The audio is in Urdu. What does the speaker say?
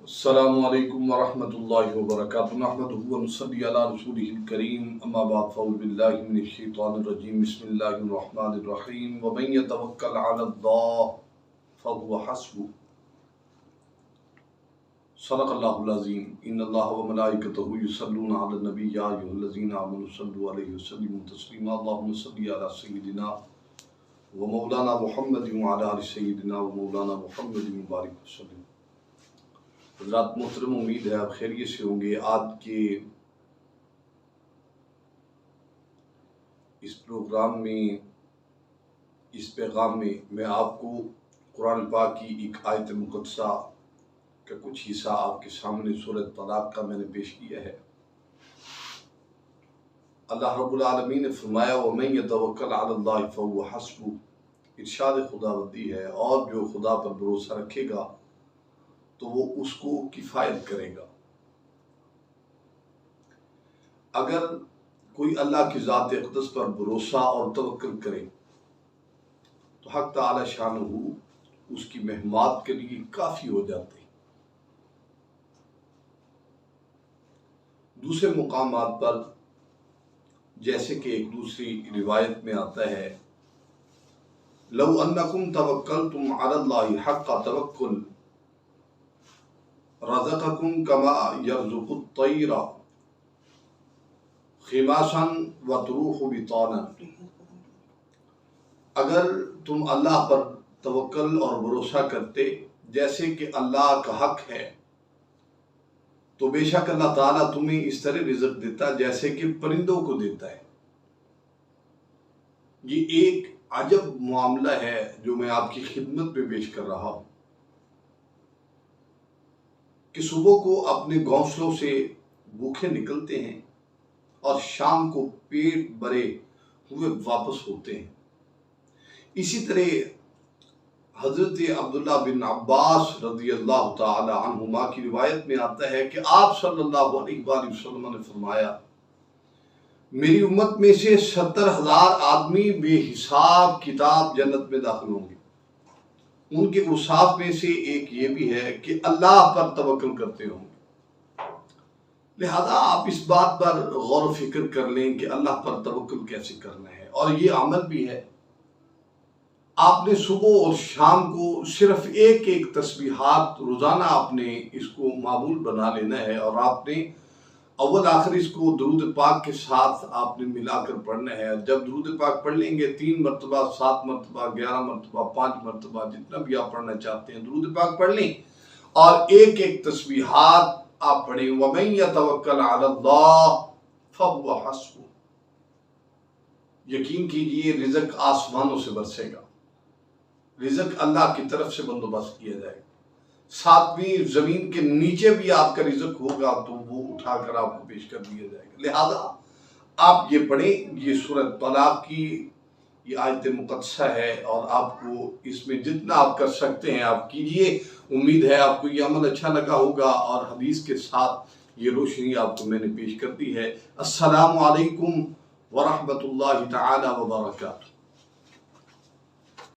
السلام علیکم ورحمۃ اللہ وبرکاتہ نحمدہ ونصلی علی رسولہ الکریم اما بعد فاعوذ باللہ من الشیطان الرجیم بسم اللہ الرحمن الرحیم ومن یتوکل علی اللہ فهو حسبہ صدق اللہ العظیم ان اللہ وملائکتہ یصلون علی النبی یا ایھا الذین آمنوا صلوا علیہ وسلموا تسلیما اللہم صل علی سیدنا ومولانا محمد وعلی آل سیدنا ومولانا محمد مبارک وسلم۔ حضرات محترم، امید ہے آپ خیریت سے ہوں گے۔ آج کے اس پروگرام میں، اس پیغام میں آپ کو قرآن پاک کی ایک آیت مقدسہ کا کچھ حصہ آپ کے سامنے سورۃ طلاق کا میں نے پیش کیا ہے۔ اللہ رب العالمین نے فرمایا وَمَن يَتَوَكَّلْ عَلَى اللَّهِ فَهُوَ حَسْبُهُ، ارشاد خداوندی ہے، اور جو خدا پر بھروسہ رکھے گا تو وہ اس کو کفایت کرے گا۔ اگر کوئی اللہ کی ذات اقدس پر بھروسہ اور توکل کرے تو حق تعالی شانہ اس کی مہمات کے لیے کافی ہو جاتے ہیں۔ دوسرے مقامات پر جیسے کہ ایک دوسری روایت میں آتا ہے لو انکم توکلتم علی اللہ حق توکل رزقکم کما یرزق الطیر خماسا وتروح بطانا، اگر تم اللہ پر توکل اور بھروسہ کرتے جیسے کہ اللہ کا حق ہے تو بے شک اللہ تعالیٰ تمہیں اس طرح رزق دیتا جیسے کہ پرندوں کو دیتا ہے۔ یہ ایک عجب معاملہ ہے جو میں آپ کی خدمت میں پیش کر رہا ہوں کہ صبح کو اپنے گھونسلوں سے بھوکے نکلتے ہیں اور شام کو پیٹ بھرے ہوئے واپس ہوتے ہیں۔ اسی طرح حضرت عبداللہ بن عباس رضی اللہ تعالی عنہما کی روایت میں آتا ہے کہ آپ صلی اللہ علیہ وآلہ وسلم نے فرمایا میری امت میں سے 70,000 آدمی بے حساب کتاب جنت میں داخل ہوں گے۔ ان کے اوصاف میں سے ایک یہ بھی ہے کہ اللہ پر توکل کرتے ہوں گے۔ لہذا آپ اس بات پر غور و فکر کر لیں کہ اللہ پر توکل کیسے کرنا ہے، اور یہ عمل بھی ہے۔ آپ نے صبح اور شام کو صرف ایک تسبیحات روزانہ آپ نے اس کو معمول بنا لینا ہے، اور آپ نے اول آخر اس کو درود پاک کے ساتھ آپ نے ملا کر پڑھنا ہے۔ جب درود پاک پڑھ لیں گے 3 مرتبہ، 7 مرتبہ، 11 مرتبہ، 5 مرتبہ، جتنا بھی آپ پڑھنا چاہتے ہیں درود پاک پڑھ لیں، اور ایک تسبیحات آپ پڑھیں وَمَن يَتَوَكَّلْ عَلَى اللَّهِ فَهُوَ حَسْبُهُ۔ یقین کیجئے رزق آسمانوں سے برسے گا، رزق اللہ کی طرف سے بندوبست کیا جائے گا، ساتویں زمین کے نیچے بھی آپ کا رزق ہوگا تو وہ اٹھا کر آپ کو پیش کر دیا جائے گا۔ لہذا آپ یہ پڑھیں، یہ سورۃ طلاق کی یہ آیت مقدسہ ہے، اور آپ کو اس میں جتنا آپ کر سکتے ہیں آپ کیجئے۔ امید ہے آپ کو یہ عمل اچھا لگا ہوگا، اور حدیث کے ساتھ یہ روشنی آپ کو میں نے پیش کر دی ہے۔ السلام علیکم ورحمۃ اللہ تعالی وبرکاتہ۔